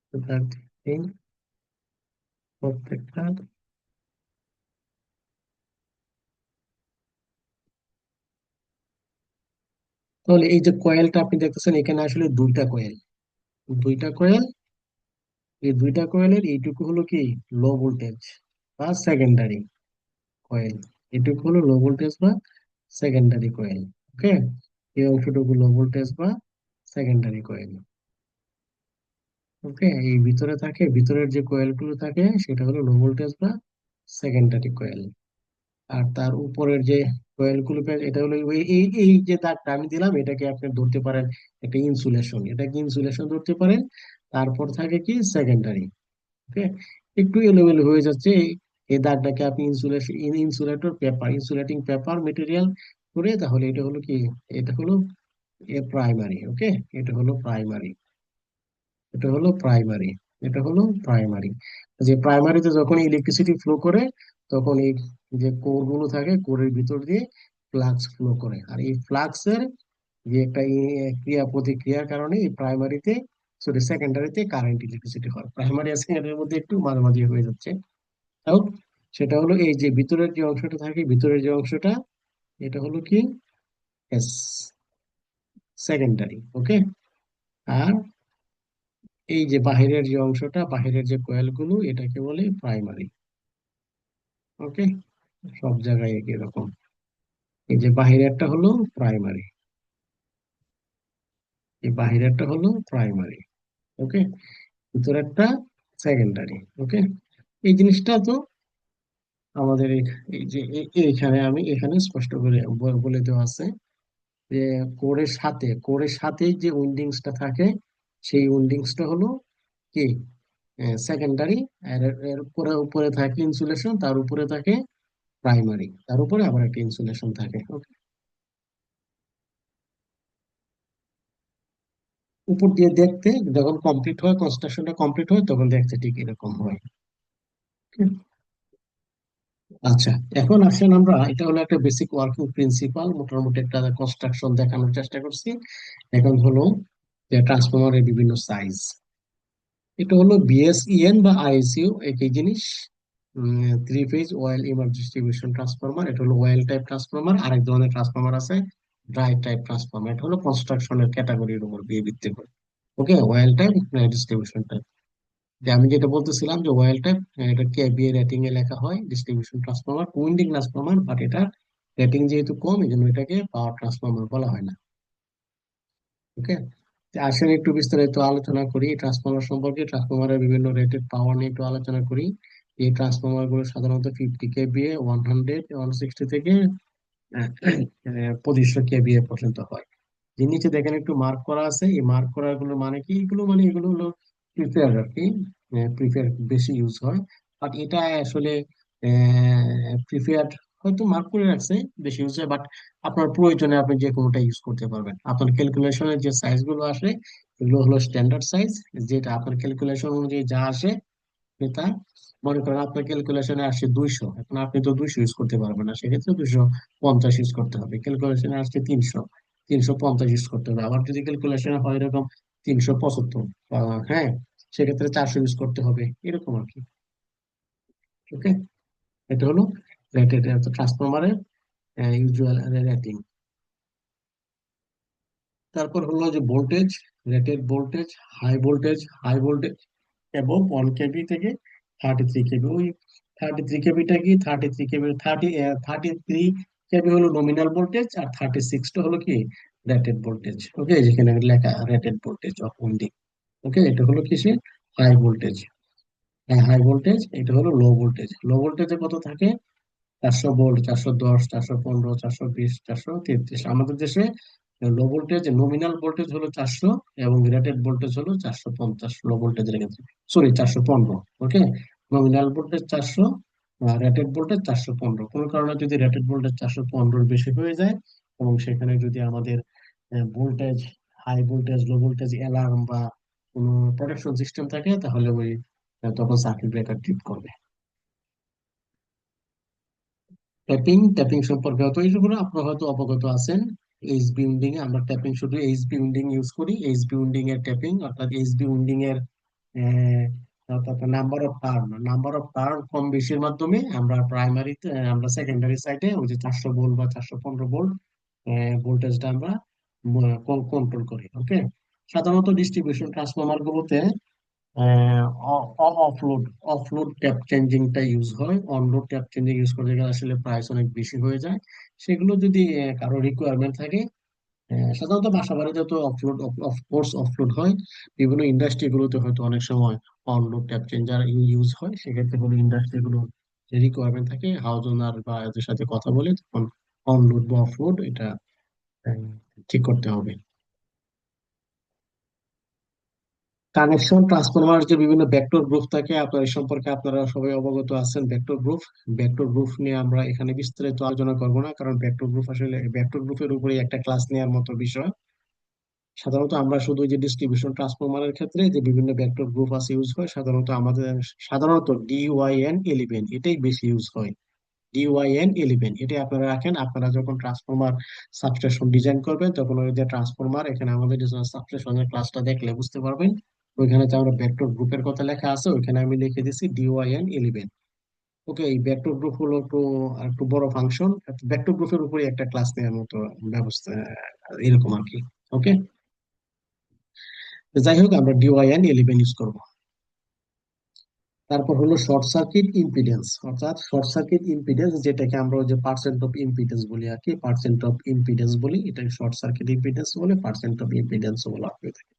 একটু দাগ দিয়ে দিই প্রত্যেকটা, তাহলে এই যে কয়েলটা আপনি দেখতেছেন, এখানে আসলে দুইটা কয়েল। এই দুইটা কয়েলের এইটুকু হলো কি লো ভোল্টেজ বা সেকেন্ডারি কয়েল, এটুকু হলো লো ভোল্টেজ বা সেকেন্ডারি কয়েল। ওকে, এই অংশটুকু লো ভোল্টেজ বা সেকেন্ডারি কয়েল। ওকে, এই ভিতরের যে কয়েল গুলো থাকে সেটা হলো লো ভোল্টেজ বা সেকেন্ডারি কয়েল। আর তার উপরের যে কয়েল গুলো এটা হলো এই এই এই যে দাগটা আমি দিলাম, এটাকে আপনি ধরতে পারেন একটা ইনসুলেশন, এটাকে ইনসুলেশন ধরতে পারেন। তারপর থাকে কি সেকেন্ডারি। ওকে, একটু এলোমেলো হয়ে যাচ্ছে এই দাগটাকে আপনি ইনসুলেটিং পেপার মেটেরিয়াল করে, তাহলে এটা হলো কি, এটা হলো প্রাইমারি। ওকে, এটা হলো প্রাইমারি, এটা হলো প্রাইমারি, এটা হলো প্রাইমারি। যে প্রাইমারিতে যখন ইলেকট্রিসিটি ফ্লো করে, তখন এই যে কোর গুলো থাকে, কোরের ভিতর দিয়ে ফ্লাক্স ফ্লো করে। আর এই ফ্লাক্সের যে একটা ক্রিয়া প্রতিক্রিয়ার কারণে এই প্রাইমারিতে, সরি সেকেন্ডারিতে কারেন্ট ইলেকট্রিসিটি হয়। প্রাইমারি আর সেকেন্ডারির মধ্যে একটু মাঝামাঝি হয়ে যাচ্ছে, তাও সেটা হলো এই যে ভিতরের যে অংশটা থাকে, ভিতরের যে অংশটা, এটা হলো কি এস সেকেন্ডারি। ওকে, আর এই যে বাহিরের যে অংশটা, বাহিরের যে কয়েল গুলো, এটাকে বলে প্রাইমারি। ওকে, সব জায়গায় একই রকম। এই যে বাহিরেরটা হলো প্রাইমারি, এই বাহিরেরটা হলো প্রাইমারি। ওকে, ভিতরেরটা সেকেন্ডারি। ওকে, এই জিনিসটা তো আমাদের এই যে এইখানে আমি এখানে স্পষ্ট করে বলে দেওয়া আছে যে কোরের সাথে যে উইন্ডিংসটা থাকে, সেই উইন্ডিংসটা হলো কি সেকেন্ডারি। আর এর উপরে উপরে থাকে ইনসুলেশন, তার উপরে থাকে প্রাইমারি, তার উপরে আবার একটা ইনসুলেশন থাকে। ওকে, উপর দিয়ে দেখতে যখন কমপ্লিট হয়, কনস্ট্রাকশনটা কমপ্লিট হয়, তখন দেখতে ঠিক এরকম হয়। Okay? আচ্ছা, এখন আসেন, আমরা এটা হলো একটা বেসিক ওয়ার্কিং প্রিন্সিপাল, মোটামুটি একটা কনস্ট্রাকশন দেখানোর চেষ্টা করছি। এখন হলো যে ট্রান্সফরমারের বিভিন্ন সাইজ। এটা হলো বিএসইএন বা আইএসইউ, একই জিনিস। থ্রি ফেজ অয়েল ইমার ডিস্ট্রিবিউশন ট্রান্সফরমার, এটা হলো অয়েল টাইপ ট্রান্সফরমার। আরেক ধরনের ট্রান্সফরমার আছে ড্রাই টাইপ ট্রান্সফরমার, এটা হলো কনস্ট্রাকশনের ক্যাটাগরির উপর দিয়ে ভিত্তি করে। ওকে, ওয়েল টাইপ ডিস্ট্রিবিউশন টাইপ। যে আমি যেটা বলতেছিলাম যে ওয়েল টাইপ, এটা কেবিএ রেটিং এ লেখা হয় distribution transformer, winding transformer, but এটা রেটিং যেহেতু কম এই জন্য এটাকে পাওয়ার ট্রান্সফরমার বলা হয় না। ওকে, আসলে একটু বিস্তারিত আলোচনা করি ট্রান্সফরমার সম্পর্কে, ট্রান্সফরমারের বিভিন্ন রেটেড পাওয়ার নিয়ে একটু আলোচনা করি। এই ট্রান্সফরমার গুলো সাধারণত 50 কেভিএ, 100, 160 থেকে 2500 কেভিএ পর্যন্ত হয়। যে নিচে দেখেন একটু মার্ক করা আছে, এই মার্ক করা গুলোর মানে কি, এগুলো মানে এগুলো হলো প্রিফার আর কি, প্রিফার বেশি ইউজ হয়। বাট এটা আসলে প্রিফার হয়তো মার্ক করে রাখছে বেশি ইউজ হয়, বাট আপনার প্রয়োজনে আপনি যে কোনোটা ইউজ করতে পারবেন। আপনার ক্যালকুলেশনের যে সাইজ গুলো আসে এগুলো হলো স্ট্যান্ডার্ড সাইজ, যেটা আপনার ক্যালকুলেশন অনুযায়ী যা আসে সেটা, মনে করেন আপনার ক্যালকুলেশনে আসছে 200, এখন আপনি তো 200 ইউজ করতে পারবেন না, সেক্ষেত্রে 250 ইউজ করতে হবে। ক্যালকুলেশনে আসছে 300, 350 ইউজ করতে হবে। আবার যদি ক্যালকুলেশনে হয় এরকম 375, হ্যাঁ, সেক্ষেত্রে 400 ইউজ করতে হবে, এরকম আর কি। ওকে, এটা হলো রেটেড ট্রান্সফরমারের ইউজুয়াল রেটিং। তারপর হলো যে voltage, rated voltage, high voltage এবং 1 কেবি থেকে 33 কেবি। ওই 33 কেবিটা কি, 33 কেবি, 33 কেবি হলো নমিনাল ভোল্টেজ, আর 36টা হলো কি রেটেড ভোল্টেজ। ওকে, যেখানে লেখা রেটেড ভোল্টেজ অফ উইন্ডিং। ওকে, এটা হলো কিসে, হাই ভোল্টেজ। হাই ভোল্টেজ, এটা হলো লো ভোল্টেজ। লো ভোল্টেজে কত থাকে, 400 ভোল্ট, 410, 415, 420, 433। আমাদের দেশে লো ভোল্টেজ নমিনাল ভোল্টেজ হলো 400 এবং রেটেড ভোল্টেজ হলো 450 লো ভোল্টেজের ক্ষেত্রে, সরি 415। ওকে, নমিনাল ভোল্টেজ 400, রেটেড ভোল্টেজ 415। কোনো কারণে যদি রেটেড ভোল্টেজ 415 বেশি হয়ে যায় এবং সেখানে যদি আমাদের voltage, high voltage, low voltage alarm বা কোনো প্রোটেকশন সিস্টেম থাকে তাহলে ওই তখন সার্কিট ব্রেকার ট্রিপ করবে। ট্যাপিং, ট্যাপিং সম্পর্কে হয়তো এইগুলো আপনারা হয়তো অবগত আছেন। এইচবি উইন্ডিং এ আমরা ট্যাপিং শুধু এইচবি উইন্ডিং ইউজ করি। এইচবি উইন্ডিং এর ট্যাপিং অর্থাৎ এইচবি উইন্ডিং এর অর্থাৎ নাম্বার অফ টার্ন কম বেশির মাধ্যমে আমরা প্রাইমারিতে, আমরা সেকেন্ডারি সাইডে ওই যে 400 ভোল্ট বা 415 ভোল্ট ভোল্টেজটা আমরা কন্ট্রোল করি। ওকে, সাধারণত ডিস্ট্রিবিউশন ট্রান্সফরমার গুলোতে অফলোড অফলোড ট্যাপ চেঞ্জিংটা ইউজ হয়। অনলোড ট্যাপ চেঞ্জিং ইউজ করতে গেলে আসলে প্রাইস অনেক বেশি হয়ে যায়। সেগুলো যদি কারো রিকোয়ারমেন্ট থাকে, সাধারণত বাসা বাড়িতে তো অফলোড, অফকোর্স অফলোড হয়। বিভিন্ন ইন্ডাস্ট্রি গুলোতে হয়তো অনেক সময় অনলোড ট্যাপ চেঞ্জার ইউজ হয়। সেক্ষেত্রে কোনো ইন্ডাস্ট্রি গুলো যে রিকোয়ারমেন্ট থাকে, হাউস ওনার বা এদের সাথে কথা বলে তখন অনলোড বা অফলোড এটা আহ, ঠিক করতে হবে। কানেকশন ট্রান্সফরমার যে বিভিন্ন ভেক্টর গ্রুপ থাকে, আপনার এই সম্পর্কে আপনারা সবাই অবগত আছেন। ভেক্টর গ্রুপ নিয়ে আমরা এখানে বিস্তারিত আলোচনা করব না, কারণ ভেক্টর গ্রুপ আসলে ভেক্টর গ্রুপের উপরে একটা ক্লাস নেওয়ার মতো বিষয়। সাধারণত আমরা শুধু এই যে ডিস্ট্রিবিউশন ট্রান্সফরমারের ক্ষেত্রে যে বিভিন্ন ভেক্টর গ্রুপ আছে ইউজ হয়, সাধারণত DYN11 এটাই বেশি ইউজ হয়। DYN11 এটাই আপনারা রাখেন। আপনারা যখন ট্রান্সফরমার সাবস্টেশন ডিজাইন করবেন তখন ওই যে ট্রান্সফরমার, এখানে আমাদের যে সাবস্টেশনের ক্লাসটা দেখলে বুঝতে পারবেন, ওইখানে যে আমরা ভেক্টর গ্রুপের কথা লেখা আছে ওইখানে আমি লিখে দিছি DYN11। ওকে, এই ভেক্টর গ্রুপ হলো একটু একটু বড় ফাংশন, ভেক্টর গ্রুপের উপরে একটা ক্লাস নেওয়ার মতো ব্যবস্থা, এরকম আর কি। ওকে, যাই হোক আমরা DYN11 ইউজ করব। তারপর হলো শর্ট সার্কিট ইম্পিডেন্স, অর্থাৎ শর্ট সার্কিট ইম্পিডেন্স যেটাকে আমরা ওই যে পার্সেন্ট অফ ইম্পিডেন্স বলি আর কি, পার্সেন্ট অফ ইম্পিডেন্স বলি, এটাকে শর্ট সার্কিট ইম্পিডেন্স বলে, পার্সেন্ট অফ ইম্পিডেন্স বলা হয়ে থাকে।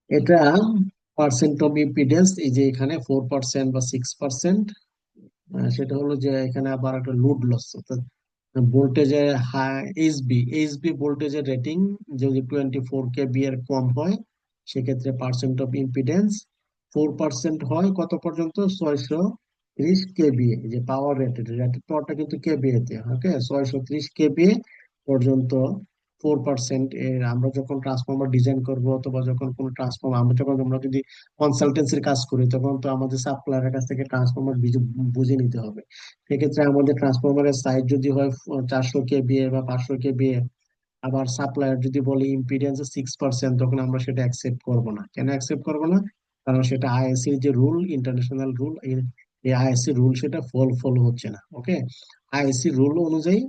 এটা পার্সেন্ট অফ ইম্পিডেন্স, এই যে এখানে 4% বা 6%, সেটা হলো যে এখানে আবার একটা লোড লস, অর্থাৎ ভোল্টেজের হাই, এইচবি ভোল্টেজের রেটিং যদি 24 কেবি এর কম হয় সেক্ষেত্রে পার্সেন্ট অফ ইম্পিডেন্স 4% হয়, কত পর্যন্ত, 630 কেবি। যে পাওয়ার রেটেড, রেটেড পাওয়ারটা কিন্তু কেবিএ তে। ওকে, 630 কেবি পর্যন্ত 4% এর আমরা যখন ট্রান্সফরমার ডিজাইন করব অথবা যখন কোনো ট্রান্সফরমার আমরা যদি কনসালটেন্সির কাজ করি তখন তো আমাদের সাপ্লায়ারের কাছ থেকে ট্রান্সফরমার বুঝে নিতে হবে। সেক্ষেত্রে আমাদের ট্রান্সফরমারের সাইজ যদি হয় 400 কেবিএ বা 500 কেবিএ, আবার সাপ্লায়ার যদি বলে ইম্পিডেন্স 6%, তখন আমরা সেটা অ্যাকসেপ্ট করব না। কেন অ্যাকসেপ্ট করব না, কারণ সেটা আইএসসি যে রুল, ইন্টারন্যাশনাল রুল, এই আইএসসি রুল সেটা ফলো হচ্ছে না। ওকে, আইএসসি রুল অনুযায়ী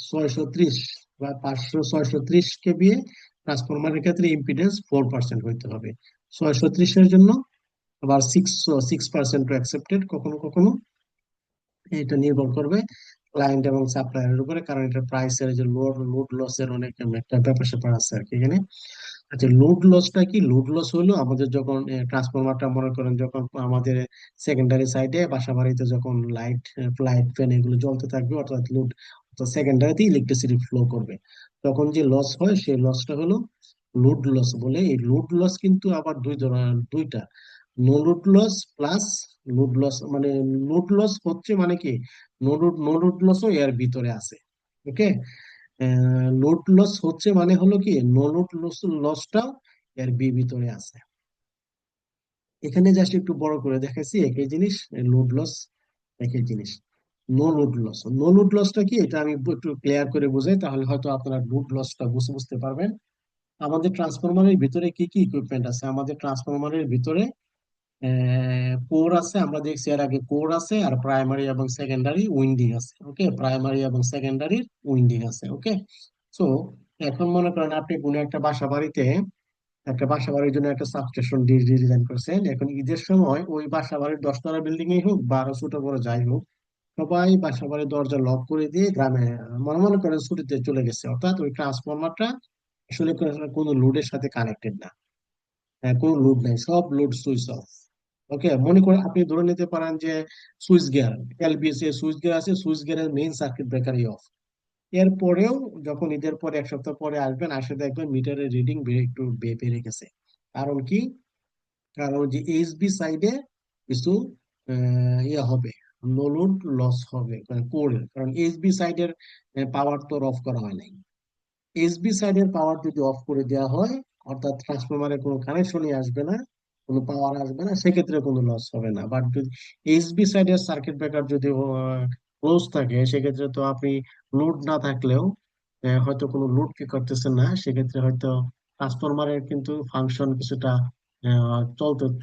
630 বা 500, 630 কেবিএ ট্রান্সফরমারের ক্ষেত্রে ইম্পিডেন্স 4% হইতে হবে। 630 এর জন্য আবার 6% অ্যাকসেপ্টেড কখনো কখনো। এটা নির্ভর করবে ক্লায়েন্ট এবং সাপ্লায়ারের উপরে, কারণ এটা প্রাইসের যে লোড লোড লসের অনেক একটা ব্যাপার স্যাপার আছে আর কি এখানে। আচ্ছা, লোড লসটা কি? লোড লস হলো আমাদের যখন ট্রান্সফরমারটা মনে করেন যখন আমাদের সেকেন্ডারি সাইডে বাসা বাড়িতে যখন লাইট লাইট ফ্যান এগুলো জ্বলতে থাকবে, অর্থাৎ লোড সেকেন্ডারিতে ইলেকট্রিসিটি ফ্লো করবে, তখন যে লস হয় সেই লসটা হলো লোড লস বলে। এই লোড লস কিন্তু আবার দুই ধরনের, দুইটা। No load loss plus load loss, মানে লোড লস হচ্ছে মানে কি, নো লোড লসও এর ভিতরে আছে। ওকে, লোড লস হচ্ছে মানে হলো কি, নো লোড লসটাও এর ভিতরে আছে। এখানে জাস্ট একটু বড় করে দেখাচ্ছি, একই জিনিস। লোড লস একই জিনিস। নো লোড লসটা কি, এটা আমি একটু ক্লিয়ার করে বোঝাই, তাহলে হয়তো আপনারা লোড লসটা বুঝতে পারবেন। আমাদের ট্রান্সফরমারের ভিতরে কি কি ইকুইপমেন্ট আছে? আমাদের ট্রান্সফরমারের ভিতরে কোর আছে, আমরা দেখছি এর আগে, কোর আছে, আর প্রাইমারি এবং সেকেন্ডারি উইন্ডিং আছে। ওকে, প্রাইমারি এবং সেকেন্ডারি উইন্ডিং আছে। ওকে, সো এখন মনে করেন আপনি কোনো একটা বাসা বাড়ির জন্য একটা সাবস্টেশন ডিজাইন করছেন। এখন ঈদের সময় ওই বাসা বাড়ির 10 তলা বিল্ডিং এ হোক বা আরো ছোট বড় যাই হোক, সবাই বাসা বাড়ির দরজা লক করে দিয়ে গ্রামে মনে মনে করেন ছুটিতে চলে গেছে, অর্থাৎ ওই ট্রান্সফরমারটা আসলে কোনো লোডের সাথে কানেক্টেড না। হ্যাঁ, কোনো লোড নাই, সব লোড সুইচ অফ। ওকে, মনে করে আপনি ধরে নিতে পারেন যে সুইচ গিয়ার, এলবিএস এর সুইচ গিয়ার আছে, সুইচ গিয়ারের মেইন সার্কিট ব্রেকারই অফ। এরপরেও যখন ঈদের পরে 1 সপ্তাহ পরে আসবেন, আসে দেখবেন মিটারের রিডিং একটু বেড়ে গেছে। কারণ কি? কারণ যে এইচবি সাইডে কিছু ইয়ে হবে, নো লোড লস হবে, মানে কোরের, কারণ এইচবি সাইডের পাওয়ার তো অফ করা হয় নাই। এসবি সাইডের পাওয়ার যদি অফ করে দেওয়া হয়, অর্থাৎ ট্রান্সফরমারে কোনো কানেকশনই আসবে না, কোনো পাওয়ার আসবে না, সেক্ষেত্রে কোনো লস হবে না। বাট যদি এসবি সাইডের সার্কিট ব্রেকার যদি ক্লোজ থাকে, সেক্ষেত্রে তো আপনি লোড না থাকলেও হয়তো কোনো লোড কি করতেছেন না, সেক্ষেত্রে হয়তো ট্রান্সফরমারের কিন্তু ফাংশন কিছুটা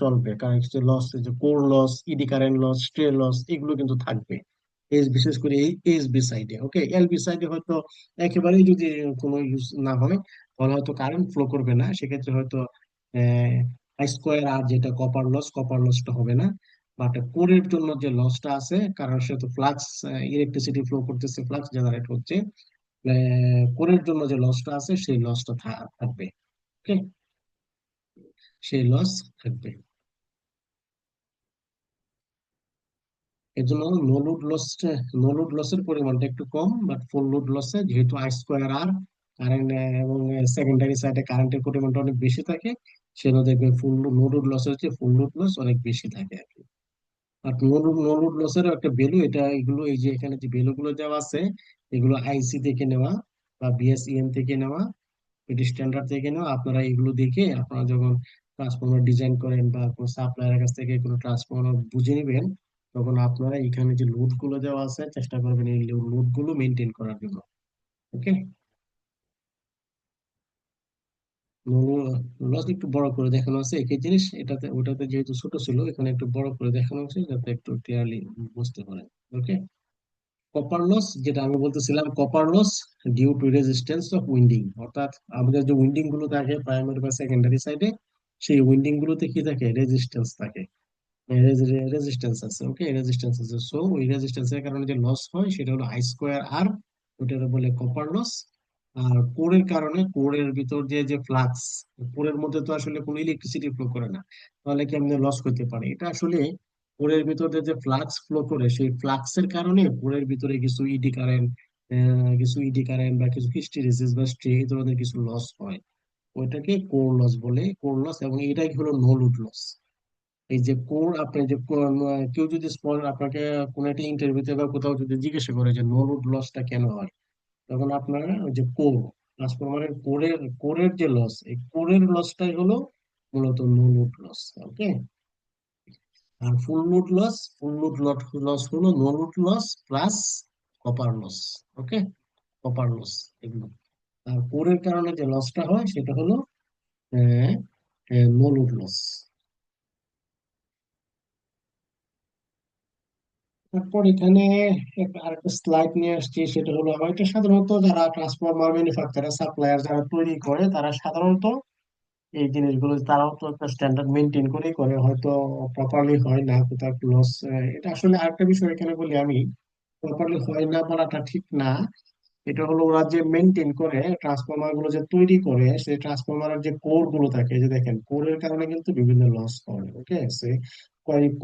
চলবে, কারণ কিছু লস, যে core loss, eddy current loss, stray loss, এগুলো কিন্তু থাকবে বিশেষ করে এই এসবি সাইডে। ওকে, এলবি সাইডে হয়তো একেবারেই যদি কোনো ইউজ না হয়, তাহলে হয়তো কারেন্ট ফ্লো করবে না, সেক্ষেত্রে হয়তো আই স্কোয়ার আর যেটা কপার লসটা হবে না। বাট কোরের জন্য যে লসটা আছে, কারণ সে তো ফ্লাক্স, ইলেকট্রিসিটি ফ্লো করতেছে, ফ্লাক্স জেনারেট হচ্ছে, কোরের জন্য যে লসটা আছে সেই লসটা থাকবে। ওকে, সেই লস থাকবে। এর জন্য নো লোড লসের পরিমাণটা একটু কম, বাট ফুল লোড লসে যেহেতু আই স্কোয়ার আর কারেন্ট এবং সেকেন্ডারি সাইডে কারেন্টের পরিমাণটা অনেক বেশি থাকে, সেটা দেখবে ফুল নো লোড লসের হচ্ছে ফুল লোড লস অনেক বেশি থাকে আর কি। আর নো লোড লসের একটা ভ্যালু, এটা এগুলো এই যে এখানে যে ভ্যালু গুলো দেওয়া আছে, এগুলো আইসি থেকে নেওয়া বা বিএসইএম থেকে নেওয়া, এটি স্ট্যান্ডার্ড থেকে নেওয়া। আপনারা এগুলো দেখে আপনারা যখন ট্রান্সফরমার ডিজাইন করেন বা কোনো সাপ্লায়ারের কাছ থেকে কোনো ট্রান্সফরমার বুঝে নেবেন, তখন আপনারা এখানে যে লোড গুলো দেওয়া আছে চেষ্টা করবেন এই লোড গুলো মেনটেন করার জন্য। ওকে, লস একটু বড় করে দেখানো আছে, একই জিনিস এটাতে, ওটাতে যেহেতু ছোট ছিল, এখানে একটু বড় করে দেখানো হচ্ছে যাতে একটু ক্লিয়ারলি বুঝতে পারেন। ওকে, কপার লস যেটা আমি বলতেছিলাম, copper loss due to resistance of winding, অর্থাৎ আমাদের যে উইন্ডিং গুলো থাকে প্রাইমারি বা সেকেন্ডারি সাইডে, সেই উইন্ডিং গুলোতে কি থাকে, রেজিস্ট্যান্স থাকে, রেজিস্ট্যান্স আছে। ওকে, রেজিস্ট্যান্স আছে, সো ওই রেজিস্ট্যান্সের কারণে যে লস হয় সেটা হলো আই স্কোয়ার আর, ওটা বলে কপার লস। আর কোরের কারণে, কোরের ভিতর যে যে ফ্লাক্স, কোরের মধ্যে তো আসলে কোনো ইলেকট্রিসিটি ফ্লো করে না, তাহলে কেমনে লস হতে পারে? এটা আসলে কোরের ভিতরে যে ফ্লাক্স ফ্লো করে, সেই ফ্লাক্সের কারণে কোরের ভিতরে কিছু ইডি কারেন্ট বা কিছু হিস্টেরিসিস বা স্ট্রে, এই ধরনের কিছু লস হয়, ওইটাকে কোর লস বলে, কোর লস। এবং এটাই হলো নো লোড লস। এই যে কোর, আপনি যে কেউ যদি আপনাকে কোনো একটা ইন্টারভিউতে বা কোথাও যদি জিজ্ঞাসা করে যে নো লোড লসটা কেন হয়, তখন আপনারা ওই যে কোর, ট্রান্সফরমারের কোরের যে লস, এই কোরের লসটাই হলো মূলত নো লোড লস। ওকে, আর ফুল লোড লস হলো no load loss plus copper loss. Okay, copper loss এগুলো। আর কোরের কারণে যে লসটা হয় সেটা হলো নো লোড লস। তারপর এখানে আরেকটা স্লাইড নিয়ে আসছি, সেটা হলো আমার এটা সাধারণত যারা ট্রান্সফরমার ম্যানুফ্যাকচারার সাপ্লায়ার যারা তৈরি করে তারা সাধারণত এই জিনিসগুলো তারাও তো একটা স্ট্যান্ডার্ড মেনটেন করেই করে, হয়তো প্রপারলি হয় না, কোথাও একটু লস। এটা আসলে আরেকটা বিষয় এখানে বলি আমি, প্রপারলি হয় না বলাটা ঠিক না। এটা হলো ওরা যে মেনটেন করে ট্রান্সফরমার গুলো যে তৈরি করে, সেই ট্রান্সফরমারের যে কোর গুলো থাকে, এই যে দেখেন কোরের কারণে কিন্তু বিভিন্ন লস হয়। ওকে, সে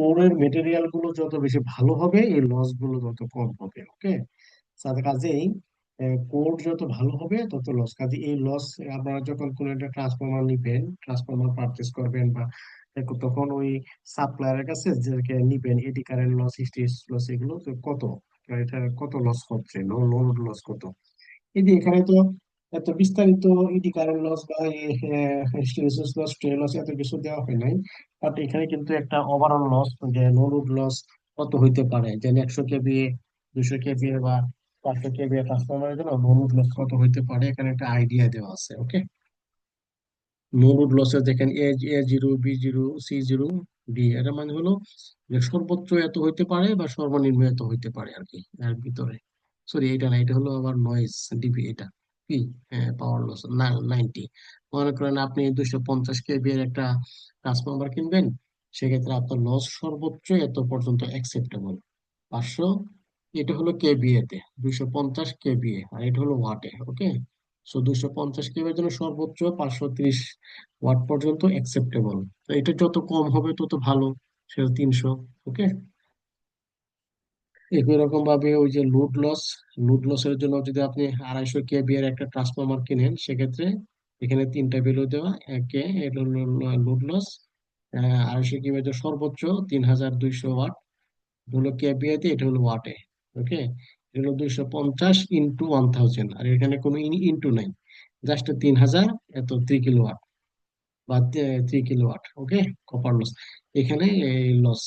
কোরের মেটেরিয়াল গুলো যত বেশি ভালো হবে এই লস গুলো তত কম হবে। ওকে, তাদের কাজেই কোড যত ভালো হবে তত লস। কাজে এই লস, আপনারা যখন কোন একটা ট্রান্সফরমার নিবেন, ট্রান্সফরমার পারচেস করবেন বা তখন ওই সাপ্লায়ারের কাছে যে নিবেন, এডি কারেন্ট লস, হিস্টেরিস লস, এগুলো তো কত, এটা কত লস হচ্ছে, নো লোড লস কত। এই যে এখানে তো এত বিস্তারিত ইডি কারেন্ট লস বা হিস্টেরিসিস লস, ট্রে লস এত কিছু দেওয়া হয় নাই। বাট এখানে কিন্তু একটা ওভারঅল লস, যে নো লোড লস কত হইতে পারে, যে 100 কেভিএ, 200 কেভিএ বা 400 কেভিএ ট্রান্সফরমারের জন্য নো লোড লস কত হইতে পারে, এখানে একটা আইডিয়া দেওয়া আছে। ওকে, নো লোড লসের দেখেন এ জিরো, বি 0, সি 0, ডি, এটা মানে হলো যে সর্বোচ্চ এত হইতে পারে বা সর্বনিম্ন এত হইতে পারে আর কি, এর ভিতরে। সরি, এটা না, এটা হলো আবার নয়েজ, ডিবি এটা। P, power loss 90। মনে করেন আপনি 250 কেবি এর একটা ট্রান্সফরমার কিনবেন, সেক্ষেত্রে আপনার লস সর্বোচ্চ এত পর্যন্ত অ্যাকসেপ্টেবল, 500। এটা হলো কেবিএ তে, 250 কেবিএ, আর এটা হলো ওয়াটে। ওকে, সো 250 কেবির জন্য সর্বোচ্চ 530 ওয়াট পর্যন্ত অ্যাকসেপ্টেবল। তো এটা যত কম হবে তত ভালো, সেটা 300। ওকে, একই রকম ভাবে ওই যে লোড লসের জন্য যদি আপনি 250 কেবি এর একটা ট্রান্সফরমার কিনেন, সেক্ষেত্রে এখানে তিনটা ভ্যালু দেওয়া। একে এটা হলো লোড লস, 250 কেবি এর জন্য সর্বোচ্চ 3200 ওয়াট, হলো কেবিআইতে, এটা হলো ওয়াটে। ওকে, এটা হলো 250 × 1000, আর এখানে কোনো ইন্টু নাই, জাস্ট 3000, এত 3 কিলোওয়াট বা 3 কিলোওয়াট। ওকে, কপার লস এখানে এই লস,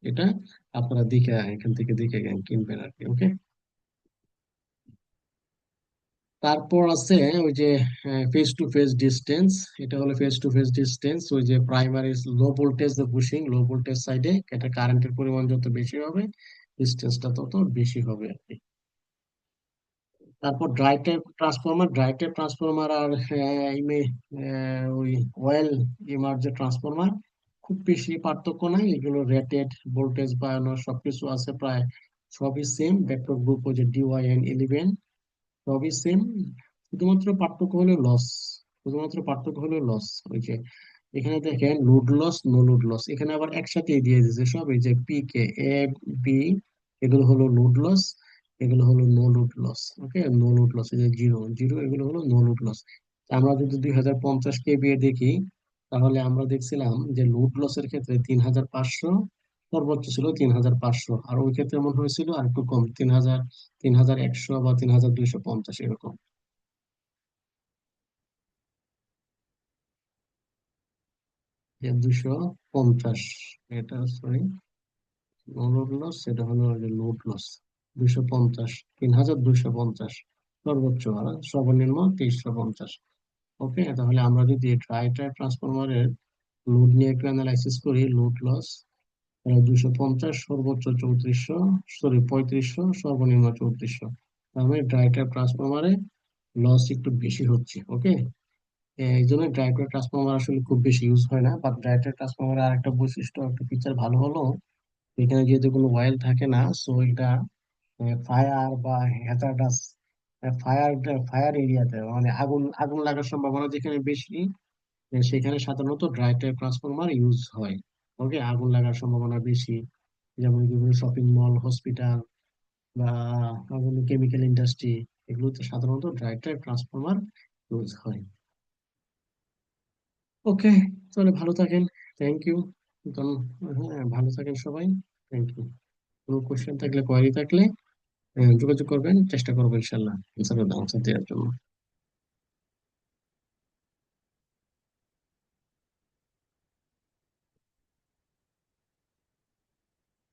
এটা আপনারা দেখে এখান থেকে দেখে কিনবেন আর কি। ওকে, তারপর আছে ওই যে ফেস টু ফেস ডিস্টেন্স। এটা হলো ফেস টু ফেস ডিস্টেন্স, ওই যে primary low voltage bushing, low voltage সাইডে এটা কারেন্টের পরিমাণ যত বেশি হবে, ডিস্টেন্সটা তত বেশি হবে আর কি। তারপর ড্রাই টাইপ ট্রান্সফরমার আর ওই অয়েল এমার যে ট্রান্সফরমার, খুব বেশি পার্থক্য নাই, এগুলো রেটেড ভোল্টেজ বা অন্য সবকিছু আছে প্রায় সবই সেম। ভেক্টর গ্রুপ ওই যে DYN11 সবই সেম। শুধুমাত্র পার্থক্য হলো লস, শুধুমাত্র পার্থক্য হলো লস। ওই যে এখানে দেখেন load loss, no load loss, এখানে আবার একসাথে দিয়ে দিয়েছে সব, এই যে PK, A, B, এগুলো হলো লোড লস, এগুলো হলো নো লোড লস। ওকে, নো লোড লস, এই যে 0 0, এগুলো হলো নো লোড লস। আমরা যদি 2050 কেবি দেখি, তাহলে আমরা দেখছিলাম যে লোড লসের ক্ষেত্রে 3500, সর্বোচ্চ ছিল 3500, আর ওই ক্ষেত্রে মনে হয়েছিল আর একটু কম, 3000, 3100 বা 3250 এরকম। 250, এটা সরি, লোড লস, সেটা হলো লোড লস 250, 3250 সর্বোচ্চ, আর সর্বনিম্ন 2350। ওকে, তাহলে আমরা যদি ড্রাই টাইপ ট্রান্সফরমারের লোড নিয়ে একটু অ্যানালাইসিস করি, লোড লস 250, সর্বোচ্চ 3400, সরি 3500, সর্বনিম্ন 3400। তাহলে ড্রাই টাইপ ট্রান্সফরমারে লস একটু বেশি হচ্ছে। ওকে, এই জন্য ড্রাই টাইপ ট্রান্সফরমার আসলে খুব বেশি ইউজ হয় না। বাট ড্রাই টাইপ ট্রান্সফরমারের আরেকটা বৈশিষ্ট্য, একটা ফিচার ভালো হলো, এখানে যেহেতু কোনো অয়েল থাকে না, সো এটা ফায়ার বা হ্যাজার্ডাস, ফায়ার ফায়ার এরিয়াতে মানে আগুন আগুন লাগার সম্ভাবনা যেখানে বেশি, সেখানে সাধারণত ড্রাই টাইপ ট্রান্সফরমার ইউজ হয়। ওকে, আগুন লাগার সম্ভাবনা বেশি, যেমন বিভিন্ন শপিং মল, হসপিটাল বা কেমিক্যাল ইন্ডাস্ট্রি, এগুলোতে সাধারণত ড্রাই টাইপ ট্রান্সফরমার ইউজ হয়। ওকে, তাহলে ভালো থাকেন। Thank you. হ্যাঁ, ভালো থাকেন সবাই। Thank you. কোনো কোশ্চেন থাকলে, কোয়ারি থাকলে যোগাযোগ করবেন, চেষ্টা করবো ইনশাল্লাহ আনসার দেওয়ার জন্য।